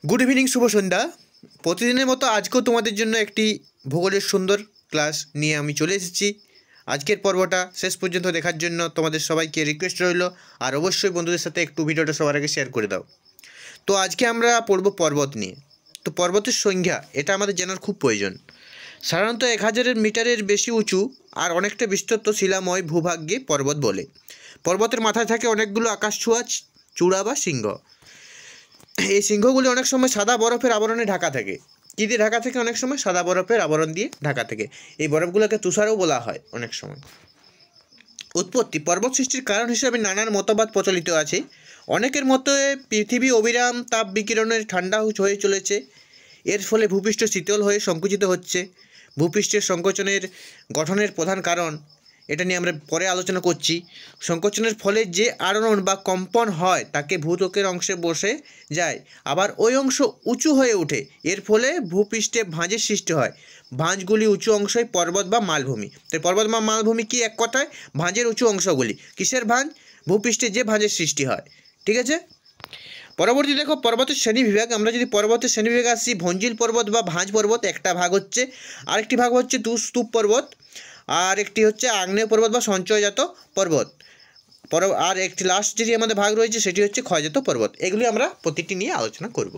Good evening, শুভ সন্ধ্যা। প্রতিদিনের মতো আজকেও তোমাদের জন্য একটি ভূগোলের সুন্দর ক্লাস নিয়ে আমি চলে এসেছি। আজকের পর্বটা শেষ পর্যন্ত দেখার জন্য তোমাদের সবাইকে রিকোয়েস্ট রইল, আর অবশ্যই বন্ধুদের সাথে একটু ভিডিওটা সবার আগে শেয়ার করে দাও। তো আজকে আমরা পড়ব পর্বত নিয়ে। তো পর্বতের সংখ্যা এটা আমাদের জানার খুব প্রয়োজন। সাধারণত 1000 মিটারের বেশি উঁচু আর অনেকটা বিস্তৃত শিলাময় ভূভাগকে পর্বত বলে। পর্বতের মাথায় থাকে অনেকগুলো আকাশছোঁয়া চূড়া বা শৃঙ্গ। এই শৃঙ্গগুলি অনেক সময় সাদা বরফের আবরণে ঢাকা থাকে। কী দিয়ে ঢাকা থাকে? অনেক সময় সাদা বরফের আবরণ দিয়ে ঢাকা থাকে। এই বরফগুলোকে তুষারও বলা হয় অনেক সময়। উৎপত্তি। পর্বত সৃষ্টির কারণ হিসেবে নানান মতবাদ প্রচলিত আছে। অনেকের মতে পৃথিবী অবিরাম তাপ বিকিরণের ঠান্ডা হয়ে চলেছে, এর ফলে ভূপৃষ্ঠ শীতল হয়ে সংকুচিত হচ্ছে। ভূপৃষ্ঠের সংকোচনের গঠনের প্রধান কারণ, এটা নিয়ে আমরা পরে আলোচনা করছি। সংকোচনের ফলে যে আলোড়ন বা কম্পন হয় তাকে ভূত্বকের অংশে বসে যায়, আবার ওই অংশ উঁচু হয়ে ওঠে। এর ফলে ভূপৃষ্ঠে ভাঁজের সৃষ্টি হয়। ভাঁজগুলি উঁচু অংশই পর্বত বা মালভূমি। তাই পর্বত বা মালভূমি কি? এক কথায় ভাঁজের উঁচু অংশগুলি। কিসের ভাঁজ? ভূপৃষ্ঠে যে ভাঁজের সৃষ্টি হয়। ঠিক আছে। পরবর্তী দেখো, পর্বতের শ্রেণীবিভাগ। আমরা যদি পর্বতের শ্রেণীবিভাগে আসি, ভঞ্জিল পর্বত বা ভাঁজ পর্বত একটা ভাগ হচ্ছে, আরেকটি ভাগ হচ্ছে স্তূপ পর্বত, আর একটি হচ্ছে আগ্নেয় পর্বত বা সঞ্চয়জাত পর্বত। আর একটি লাস্ট যেটি আমাদের ভাগ রয়েছে সেটি হচ্ছে ক্ষয়জাত পর্বত। এগুলি আমরা প্রতিটি নিয়ে আলোচনা করব।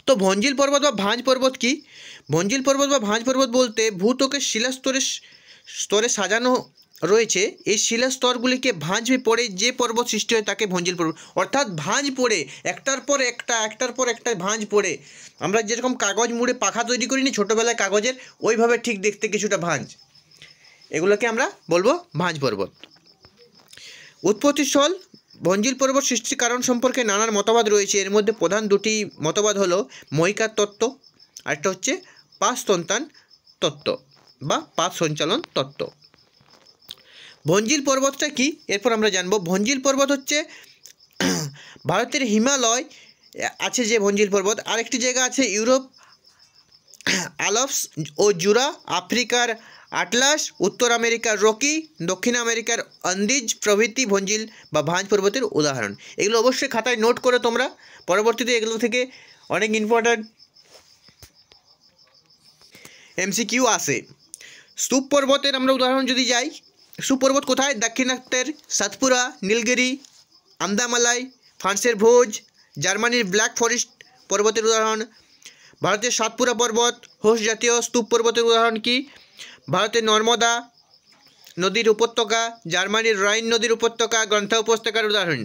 তো ভঞ্জিল পর্বত বা ভাঁজ পর্বত কি? ভঞ্জিল পর্বত বা ভাঁজ পর্বত বলতে ভূত্বকের শিলাস্তরে সাজানো রয়েছে। এই শিলাস্তরগুলিকে ভাঁজ পড়ে যে পর্বত সৃষ্টি হয় তাকে ভঞ্জিল পর্বত। অর্থাৎ ভাঁজ পড়ে একটার পর একটা ভাঁজ পড়ে, আমরা যেরকম কাগজ মুড়ে পাখা তৈরি করিনি ছোটোবেলায় কাগজের, ওইভাবে ঠিক দেখতে কিছুটা ভাঁজ, এগুলোকে আমরা বলবো ভাঁজ পর্বত। উৎপত্তিস্থল। ভঞ্জিল পর্বত সৃষ্টির কারণ সম্পর্কে নানান মতবাদ রয়েছে। এর মধ্যে প্রধান দুটি মতবাদ হলো মহিকার তত্ত্ব, আরেকটা হচ্ছে পাশ সন্তান তত্ত্ব বা পাশ সঞ্চালন তত্ত্ব। ভঞ্জিল পর্বতটা কি এরপর আমরা জানবো। ভঞ্জিল পর্বত হচ্ছে ভারতের হিমালয় আছে যে ভঞ্জিল পর্বত, আরেকটি জায়গা আছে ইউরোপ আলপস ও জুরা, আফ্রিকার আটলাস, উত্তর আমেরিকার রকি, দক্ষিণ আমেরিকার আন্দিজ প্রভৃতি ভঞ্জিল বা ভাঁজ পর্বতের উদাহরণ। এগুলো অবশ্যই খাতায় নোট করে তোমরা, পরবর্তীতে এগুলো থেকে অনেক ইম্পর্ট্যান্ট এমসিকিউ আসে। স্তূপ পর্বতের আমরা উদাহরণ যদি যাই, স্তূপ পর্বত কোথায়? দাক্ষিণাত্যের সাতপুরা, নীলগিরি, আন্দামালাই, ফ্রান্সের ভোজ, জার্মানির ব্ল্যাক ফরেস্ট পর্বতের উদাহরণ। ভারতের সাতপুরা পর্বত হোস জাতীয় স্তূপ পর্বতের উদাহরণ কি? ভারতের নর্মদা নদীর উপত্যকা, জার্মানির রাইন নদীর উপত্যকা গ্রন্থা উপত্যকার উদাহরণ।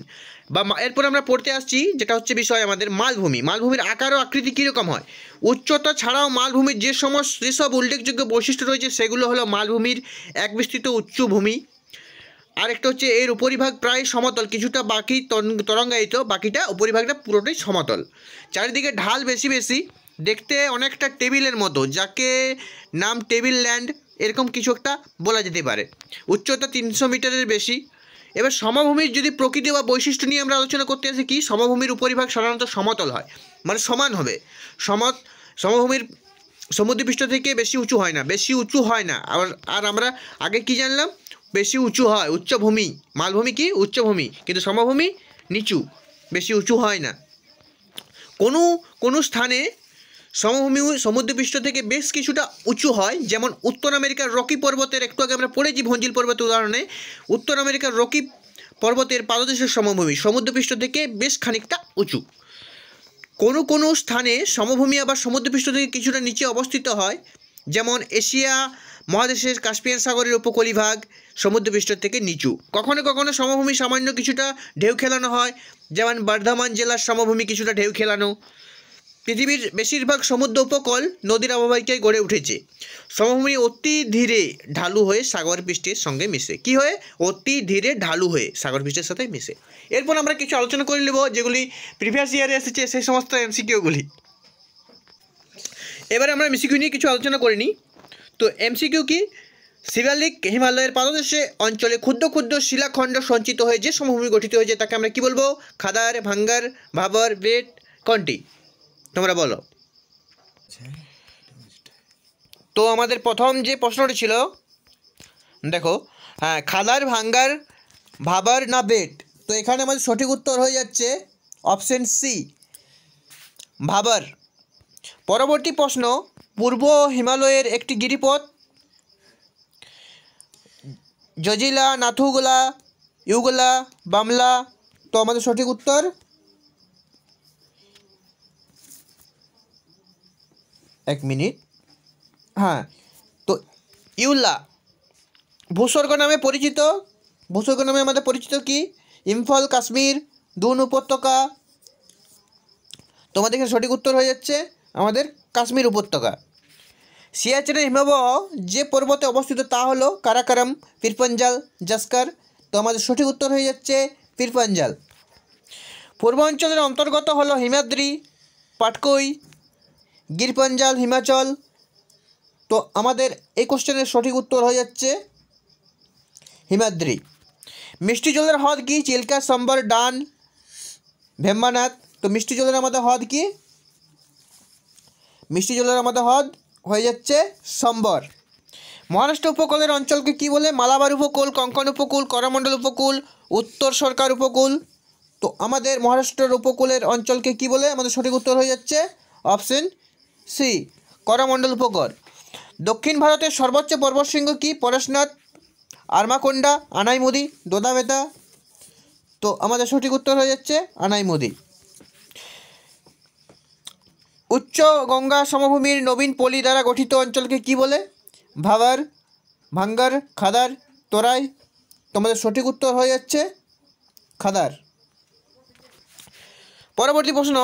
বা এরপর আমরা পড়তে আসছি যেটা হচ্ছে বিষয় আমাদের মালভূমি। মালভূমির আকার ও আকৃতি কীরকম হয়? উচ্চতা ছাড়াও মালভূমির যেসব উল্লেখযোগ্য বৈশিষ্ট্য রয়েছে সেগুলো হলো মালভূমির এক বিস্তৃত উচ্চভূমি, আরেকটা হচ্ছে এর উপরিভাগ প্রায় সমতল, কিছুটা বাকি তরঙ্গায়িত, বাকিটা উপরিভাগটা পুরোটাই সমতল। চারিদিকে ঢাল বেশি বেশি, দেখতে অনেকটা টেবিলের মতো, যাকে নাম টেবিল ল্যান্ড এরকম কিছু একটা বলা যেতে পারে। উচ্চতা 300 মিটারের বেশি। এবার সমভূমির যদি প্রকৃতি বা বৈশিষ্ট্য নিয়ে আমরা আলোচনা করতে আসি, কি সমভূমির উপরিভাগ সাধারণত সমতল হয়, মানে সমান হবে। সমভূমির সমুদ্রপৃষ্ঠ থেকে বেশি উঁচু হয় না। আর আমরা আগে কি জানলাম? বেশি উঁচু হয় উচ্চভূমি। মালভূমি কি? উচ্চভূমি, কিন্তু সমভূমি নিচু, বেশি উঁচু হয় না। কোনো স্থানে সমভূমি সমুদ্রপৃষ্ঠ থেকে বেশ কিছুটা উঁচু হয়, যেমন উত্তর আমেরিকার রকি পর্বতের, একটু আগে আমরা পড়েছি ভঞ্জিল পর্বতের উদাহরণে, উত্তর আমেরিকার রকি পর্বতের পাদদেশের সমভূমি সমুদ্রপৃষ্ঠ থেকে বেশ খানিকটা উঁচু। কোনো স্থানে সমভূমি আবার সমুদ্রপৃষ্ঠ থেকে কিছুটা নিচে অবস্থিত হয়, যেমন এশিয়া মহাদেশের কাস্পিয়ান সাগরের উপকূলভাগ সমুদ্রপৃষ্ঠ থেকে নিচু। কখনো কখনো সমভূমি সামান্য কিছুটা ঢেউ খেলানো হয়, যেমন বর্ধমান জেলার সমভূমি কিছুটা ঢেউ খেলানো। পৃথিবীর বেশিরভাগ সমুদ্র উপকূল নদীর অববাহিকায় গড়ে উঠেছে। সমভূমি অতি ধীরে ঢালু হয়ে সাগর পৃষ্ঠের সঙ্গে মিশে। কি হয়ে? অতি ধীরে ঢালু হয়ে সাগর পৃষ্ঠের সাথে মিশে। এরপর আমরা কিছু আলোচনা করে নেব যেগুলি প্রিভিয়াস ইয়ারে এসেছে, সেই সমস্ত এমসিকিউগুলি। এবারে আমরা এমসিকিউ নিয়ে কিছু আলোচনা করে নিই। তো এমসিকিউ কি? শিলালিক হিমালয়ের পাদদেশে অঞ্চলে ক্ষুদ্র ক্ষুদ্র শিলাখণ্ড সঞ্চিত হয়ে যে সমভূমি গঠিত হয়েছে তাকে আমরা কি বলবো? খাদার, ভাঙ্গার, ভাবর, বেট কোনটি? তোমরা বলো। তো আমাদের প্রথম যে প্রশ্নটি ছিল, দেখো, হ্যাঁ, খাদার, ভাঙ্গার, ভাবার না বেট? তো এখানে আমাদের সঠিক উত্তর হয়ে যাচ্ছে অপশন সি, ভাবার। পরবর্তী প্রশ্ন, পূর্ব হিমালয়ের একটি গিরিপথ, জজিলা, নাথুগোলা, ইউগোলা, বামলা। তো আমাদের সঠিক উত্তর এক মিনিট, হ্যাঁ, তো ইউলা। ভূস্বর্গ নামে পরিচিত, ভূস্বর্গ নামে আমাদের পরিচিত কি? ইম্ফল, কাশ্মীর, দুন উপত্যকা। তোমাদের এখানে সঠিক উত্তর হয়ে যাচ্ছে আমাদের কাশ্মীর উপত্যকা। সিয়াচেনের হিমবাহ যে পর্বতে অবস্থিত তা হলো কারাকোরাম, পীরপঞ্জাল, জাস্কার। তো আমাদের সঠিক উত্তর হয়ে যাচ্ছে পীরপঞ্জাল। পূর্বাঞ্চলের অন্তর্গত হলো হিমাদ্রি, পাটকই, গিরপঞ্জাল, হিমাচল। তো আমাদের এই কোশ্চেনের সঠিক উত্তর হয়ে যাচ্ছে হিমাদ্রি। মিষ্টি জলের হ্রদ কি? চিল্কা, সম্বর, ডান, ভেম্বানাথ। তো মিষ্টি জলের আমাদের হ্রদ কি? মিষ্টি জলের আমাদের হ্রদ হয়ে যাচ্ছে সম্বর। মহারাষ্ট্র উপকূলের অঞ্চলকে কি বলে? মালাবার উপকূল, কঙ্কন উপকূল, করমণ্ডল উপকূল, উত্তর সরকার উপকূল। তো আমাদের মহারাষ্ট্রের উপকূলের অঞ্চলকে কি বলে? আমাদের সঠিক উত্তর হয়ে যাচ্ছে অপশন সি, করমণ্ডল উপকূল। দক্ষিণ ভারতের সর্বোচ্চ পর্বতশৃঙ্গ কি? পরেশনাথ, আরমাকোন্ডা, আনাইমুদি, দোদাবেতা। তো আমাদের সঠিক উত্তর হয়ে যাচ্ছে আনাইমুদি। উচ্চ গঙ্গা সমভূমির নবীন পলি দ্বারা গঠিত অঞ্চলকে কি বলে? ভাবার, ভাঙ্গার, খাদার, তোরাই। তোমাদের সঠিক উত্তর হয়ে যাচ্ছে খাদার। পরবর্তী প্রশ্ন,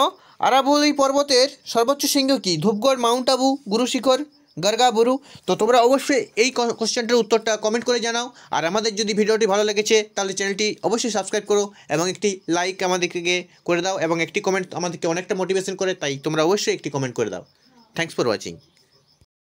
আরাবল্লী পর্বতের সর্বোচ্চ শৃঙ্গ কি? ধূপগড়, মাউন্ট আবু, গুরু শিখর, গার্গাবুরু। তো তোমরা অবশ্যই এই কোশ্চেনটার উত্তরটা কমেন্ট করে জানাও। আর আমাদের যদি ভিডিওটি ভালো লেগেছে তাহলে চ্যানেলটি অবশ্যই সাবস্ক্রাইব করো এবং একটি লাইক আমাদেরকে করে দাও এবং একটি কমেন্ট আমাদেরকে অনেকটা মোটিভেশন করে, তাই তোমরা অবশ্যই একটি কমেন্ট করে দাও। Thanks for watching.